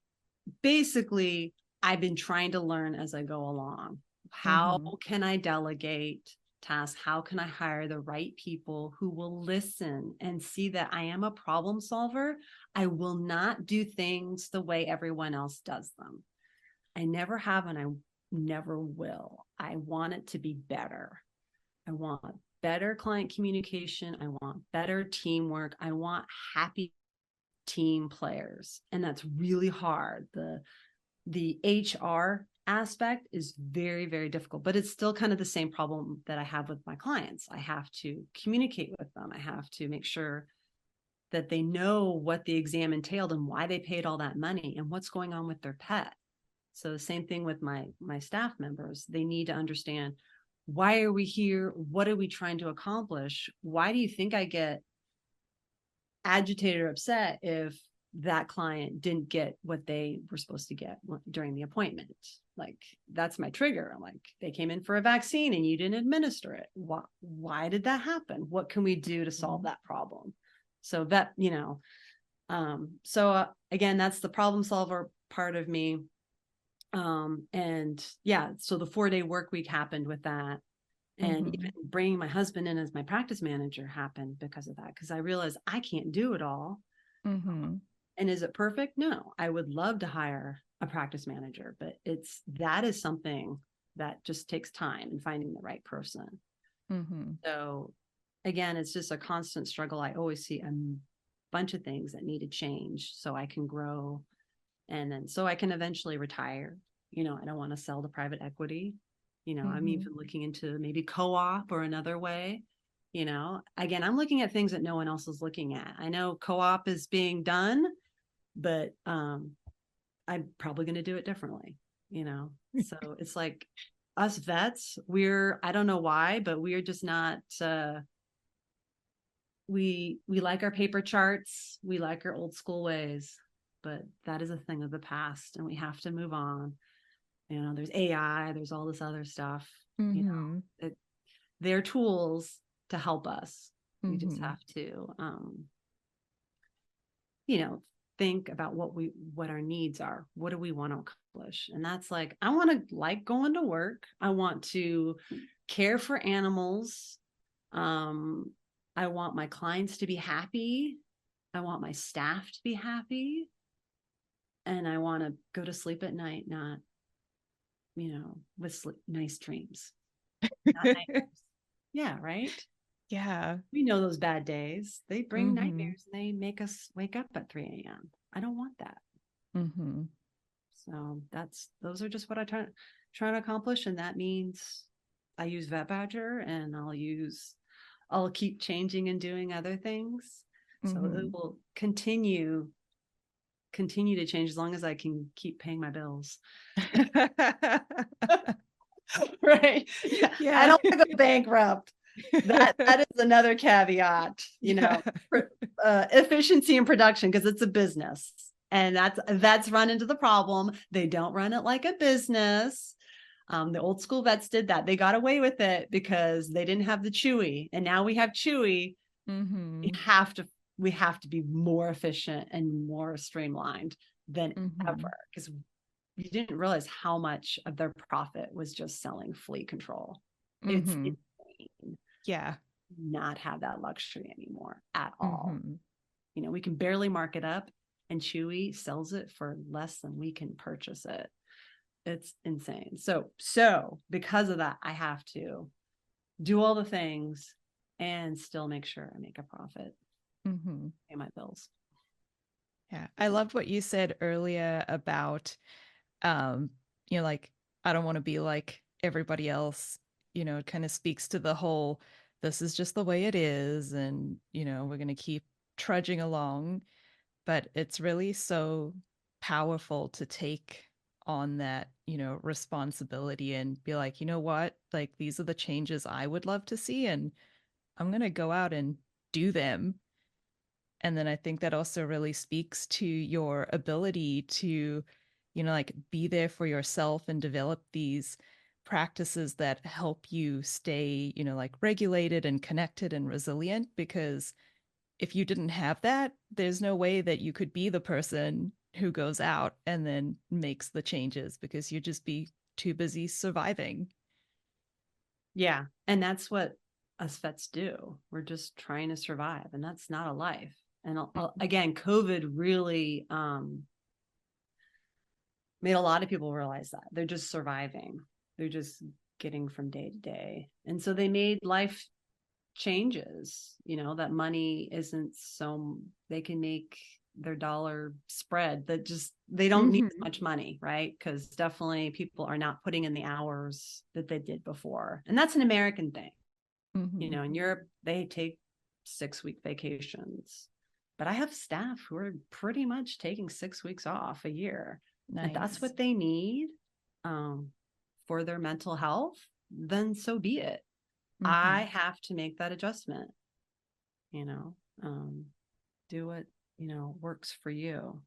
basically, I've been trying to learn as I go along. How can I delegate tasks? How can I hire the right people who will listen and see that I am a problem solver? I will not do things the way everyone else does them. I never have, and I never will. I want it to be better. I want better client communication. I want better teamwork. I want happy team players. And that's really hard. The HR aspect is very, very difficult, but it's still kind of the same problem that I have with my clients. I have to communicate with them. I have to make sure that they know what the exam entailed and why they paid all that money and what's going on with their pet. So the same thing with my staff members. They need to understand, why are we here? What are we trying to accomplish? Why do you think I get agitated or upset if that client didn't get what they were supposed to get during the appointment? Like, that's my trigger. I'm like, they came in for a vaccine and you didn't administer it. Why did that happen? What can we do to solve that problem? So that, again, that's the problem solver part of me. So the 4-day work week happened with that. And even bringing my husband in as my practice manager happened because of that, because I realized I can't do it all. And is it perfect? No. I would love to hire a practice manager, but that is something that just takes time and finding the right person. So again, it's just a constant struggle. I always see a bunch of things that need to change so I can grow, and then so I can eventually retire. I don't want to sell to private equity. I'm even looking into maybe co-op or another way. Again, I'm looking at things that no one else is looking at. I know co-op is being done, but I'm probably going to do it differently. So it's like, us vets, I don't know why, but we're just not, we like our paper charts. We like our old school ways, but that is a thing of the past, and we have to move on. There's AI, there's all this other stuff, they're tools to help us. We just have to, think about what our needs are. What do we want to accomplish? And that's like, I want to like going to work. I want to care for animals. I want my clients to be happy. I want my staff to be happy. And I want to go to sleep at night, not, with nice dreams. Not nightmares. Yeah, right? Yeah. We know those bad days. They bring nightmares, and they make us wake up at 3 a.m. I don't want that. So those are just what I try to accomplish. And that means I use VetBadger, and I'll keep changing and doing other things. So it will continue to change as long as I can keep paying my bills. Right. Yeah. I don't want to go bankrupt. That is another caveat, efficiency and production, because it's a business, and that's run into the problem. They don't run it like a business. The old school vets did that. They got away with it because they didn't have the Chewy, and now we have Chewy. We have to be more efficient and more streamlined than ever, because you didn't realize how much of their profit was just selling flea control. It's insane. Yeah. Not have that luxury anymore at all. We can barely mark it up, and Chewy sells it for less than we can purchase it. It's insane. So because of that, I have to do all the things and still make sure I make a profit, pay my bills. Yeah. I loved what you said earlier about, like, I don't want to be like everybody else. It kind of speaks to the whole this is just the way it is, and we're going to keep trudging along. But it's really so powerful to take on that responsibility and be like, you know what, like these are the changes I would love to see, and I'm going to go out and do them. And then I think that also really speaks to your ability to like be there for yourself and develop these practices that help you stay like regulated and connected and resilient. Because if you didn't have that, there's no way that you could be the person who goes out and then makes the changes, because you'd just be too busy surviving. Yeah. And that's what us vets do. We're just trying to survive, and that's not a life. And again, COVID really made a lot of people realize that they're just surviving. They're just getting from day to day. And so they made life changes, that money isn't so they can make their dollar spread, that just they don't need as much money, right? Because definitely people are not putting in the hours that they did before. And that's an American thing. In Europe, they take 6-week vacations. But I have staff who are pretty much taking 6 weeks off a year. Nice. If that's what they need for their mental health, then so be it. I have to make that adjustment, do what, works for you.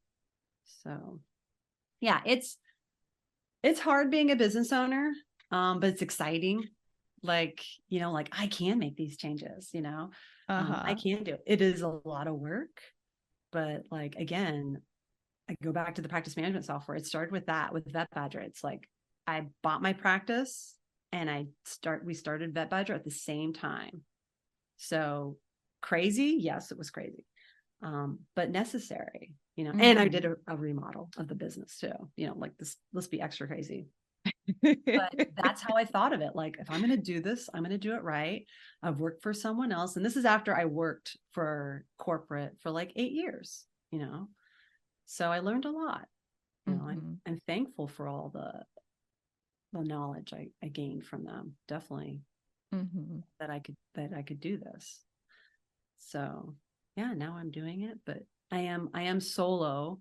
So yeah, it's hard being a business owner, but it's exciting. Like I can make these changes, I can do it. It is a lot of work, but like, again, I go back to the practice management software. It started with VetBadger. It's like, I bought my practice and we started VetBadger at the same time. So crazy. Yes, it was crazy. But necessary, and I did a remodel of the business too, like this, let's be extra crazy. But that's how I thought of it. Like, if I'm going to do this, I'm going to do it right. I've worked for someone else. And this is after I worked for corporate for like 8 years, so I learned a lot. I'm thankful for all the knowledge I gained from them. Definitely that I could do this. So yeah, now I'm doing it, but I am solo.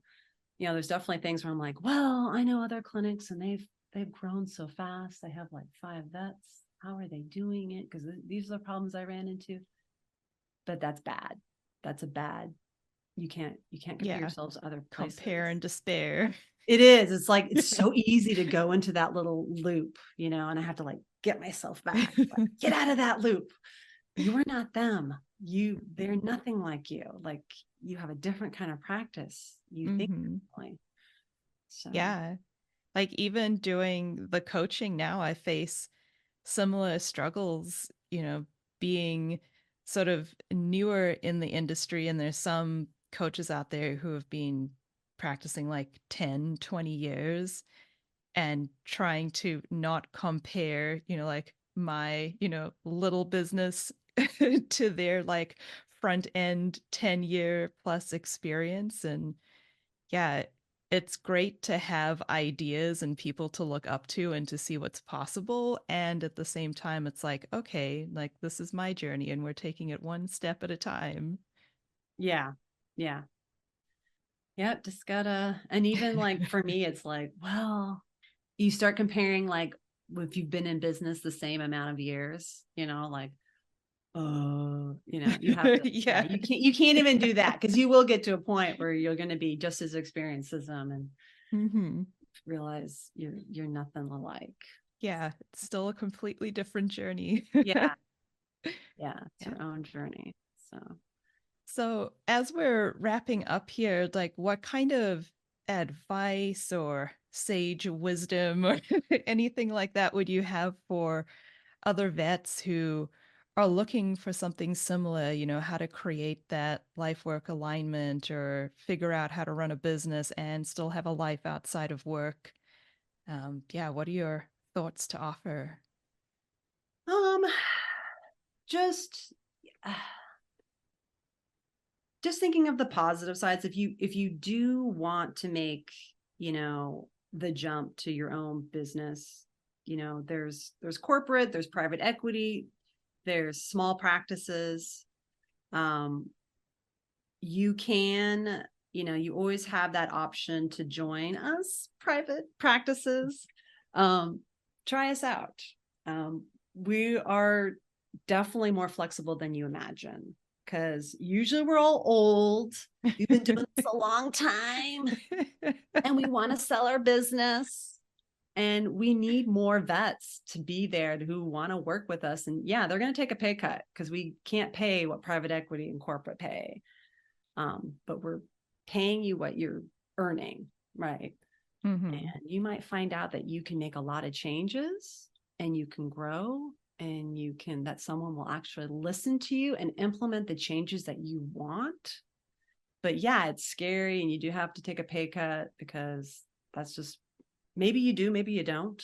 There's definitely things where I'm like, well, I know other clinics and they've grown so fast. I have like 5 vets. How are they doing it? Because these are the problems I ran into. But that's bad. That's a bad. You can't compare yourselves to other places. Compare and despair. It is. It's like, it's so easy to go into that little loop, and I have to like get myself back. Like, get out of that loop. You are not them. They're nothing like you. Like, you have a different kind of practice. You think differently. So yeah. Like, even doing the coaching now, I face similar struggles, being sort of newer in the industry. And there's some coaches out there who have been practicing like 10, 20 years, and trying to not compare, like my, little business to their like front end 10-year plus experience. And yeah, it's great to have ideas and people to look up to and to see what's possible. And at the same time, it's like, okay, like this is my journey and we're taking it one step at a time. Yeah. Yeah. Yep. Just gotta, and even like for me, it's like, well, you start comparing, like, if you've been in business the same amount of years, like, you have to, you can't even do that, because you will get to a point where you're going to be just as experienced as them and realize you're nothing alike. Yeah, it's still a completely different journey. Yeah. It's your own journey. So as we're wrapping up here, like, what kind of advice or sage wisdom or anything like that would you have for other vets who are looking for something similar, how to create that life work alignment or figure out how to run a business and still have a life outside of work? What are your thoughts to offer? Just thinking of the positive sides. If you do want to make, the jump to your own business, there's corporate, there's private equity, There's small practices. You can, you always have that option to join us private practices. Try us out. We are definitely more flexible than you imagine, because usually we're all old. We've been doing this a long time and we want to sell our business, and we need more vets to be there who want to work with us. And yeah, they're going to take a pay cut because we can't pay what private equity and corporate pay. But we're paying you what you're earning, right? Mm-hmm. And you might find out that you can make a lot of changes and you can grow, and that someone will actually listen to you and implement the changes that you want. But yeah, it's scary, and you do have to take a pay cut, because that's just, maybe you do, maybe you don't.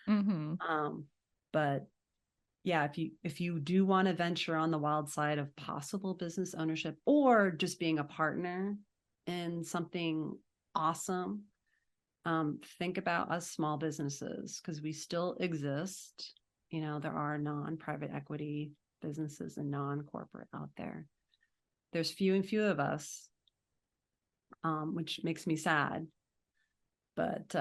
Mm-hmm. But yeah, if you do want to venture on the wild side of possible business ownership, or just being a partner in something awesome, think about us small businesses, because we still exist. There are non-private equity businesses and non-corporate out there. There's few and few of us, which makes me sad. But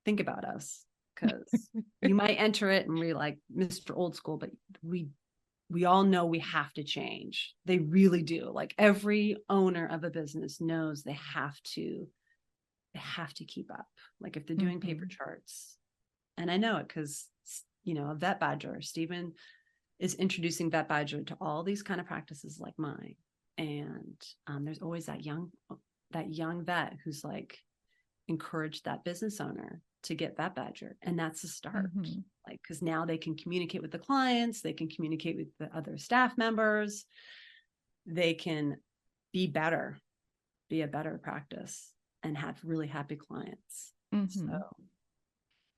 think about us, because you might enter it and be like Mr. Old School, but we all know we have to change. They really do. Like, every owner of a business knows they have to keep up. Like, if they're doing paper charts, and I know it because, VetBadger, Stephen is introducing VetBadger to all these kind of practices like mine. And there's always that young vet who's like, encourage that business owner to get VetBadger. And that's the start. Like, because now they can communicate with the clients, they can communicate with the other staff members, they can be a better practice and have really happy clients. So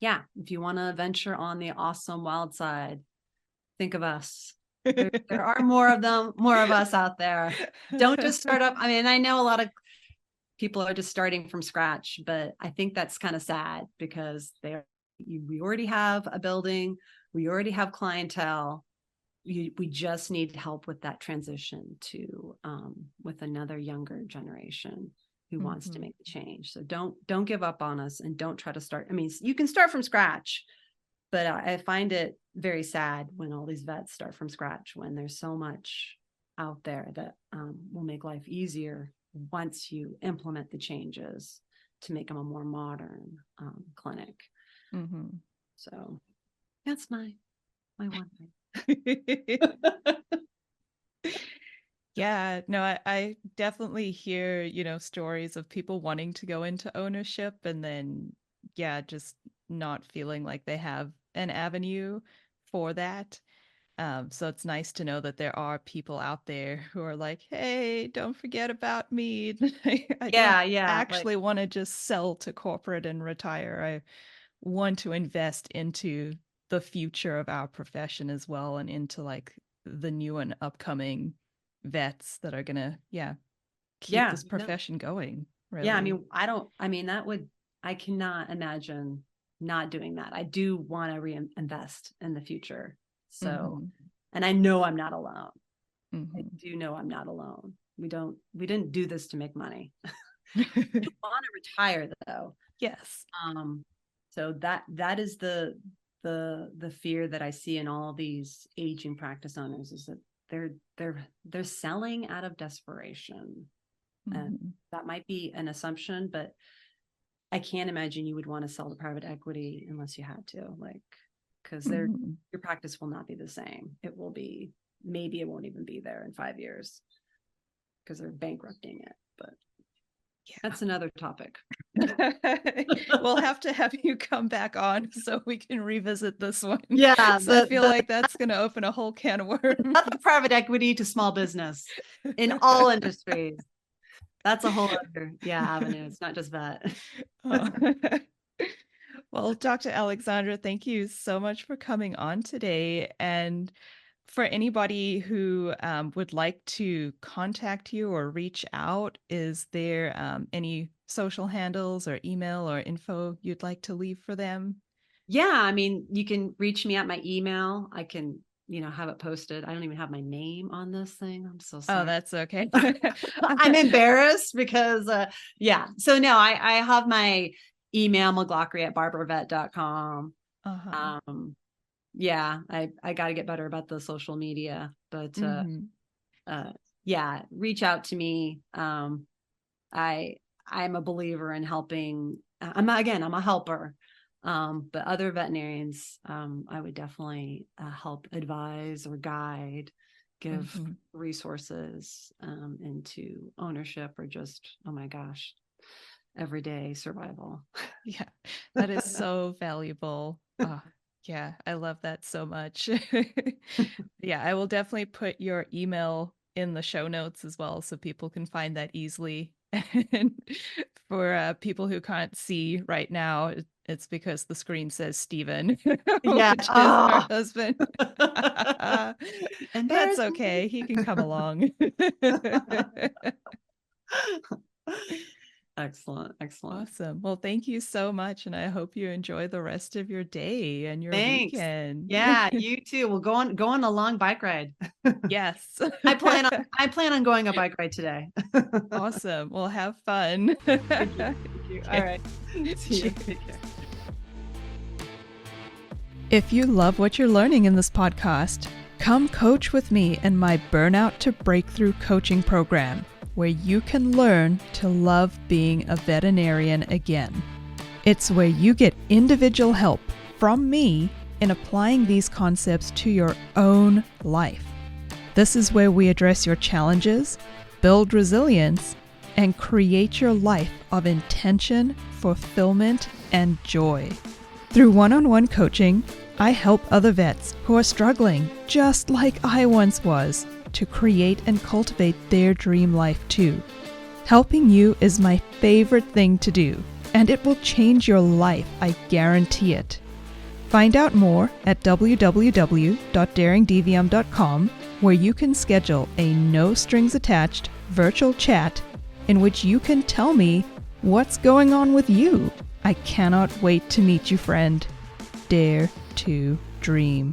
yeah, if you want to venture on the awesome wild side, think of us. There are more of us out there. Don't just start up. I mean, I know a lot of people are just starting from scratch, but I think that's kind of sad, because we already have a building, we already have clientele. We just need help with that transition to with another younger generation who wants to make the change. So don't give up on us, and don't try to start. I mean, you can start from scratch, but I find it very sad when all these vets start from scratch, when there's so much out there that will make life easier once you implement the changes to make them a more modern clinic. So that's my one thing. Yeah, no, I definitely hear, stories of people wanting to go into ownership, and then, yeah, just not feeling like they have an avenue for that. So it's nice to know that there are people out there who are like, hey, don't forget about me. I don't actually want to just sell to corporate and retire. I want to invest into the future of our profession as well, and into like the new and upcoming vets that are gonna keep this profession going, really. Yeah, I mean, I cannot imagine not doing that. I do want to reinvest in the future. So and I know I'm not alone. I do know I'm not alone. We didn't do this to make money. We want to retire, though. Yes. So that is the fear that I see in all these aging practice owners, is that they're selling out of desperation. And that might be an assumption, but I can't imagine you would want to sell to private equity unless you had to, like, because your practice will not be the same. It will be, maybe it won't even be there in 5 years because they're bankrupting it. But that's another topic. We'll have to have you come back on so we can revisit this one. Yeah. So I feel like that's going to open a whole can of worms. Not the private equity to small business in all industries. That's a whole other avenue. It's not just that. Well, Dr. Alexandra, thank you so much for coming on today. And for anybody who would like to contact you or reach out, is there any social handles or email or info you'd like to leave for them? Yeah, I mean, you can reach me at my email. I can have it posted. I don't even have my name on this thing. I'm so Oh, sorry. that's okay. I'm embarrassed because, So no, I have my email, McLaughry@BarburVet.com. Uh-huh. I got to get better about the social media, but, Mm-hmm. reach out to me. I'm a believer in helping. I'm a helper. But other veterinarians, I would definitely help advise or guide, give resources into ownership, or just, oh my gosh, everyday survival. Yeah, that is so valuable. Oh, yeah, I love that so much. Yeah, I will definitely put your email in the show notes as well so people can find that easily. And for people who can't see right now, it's because the screen says Steven, Yeah. which is our husband. And That's there's okay. He can come along. Excellent. Awesome. Well, thank you so much. And I hope you enjoy the rest of your day and your Thanks. weekend. Yeah, you too. We'll go on a long bike ride. Yes. I plan on going a bike ride today. Awesome. Well, have fun. Thank you. All right. See you. Take care. If you love what you're learning in this podcast, come coach with me in my Burnout to Breakthrough coaching program, where you can learn to love being a veterinarian again. It's where you get individual help from me in applying these concepts to your own life. This is where we address your challenges, build resilience, and create your life of intention, fulfillment, and joy. Through one-on-one coaching, I help other vets who are struggling, just like I once was, to create and cultivate their dream life too. Helping you is my favorite thing to do, and it will change your life, I guarantee it. Find out more at www.daringdvm.com, where you can schedule a no-strings-attached virtual chat in which you can tell me what's going on with you. I cannot wait to meet you, friend. Dare to dream.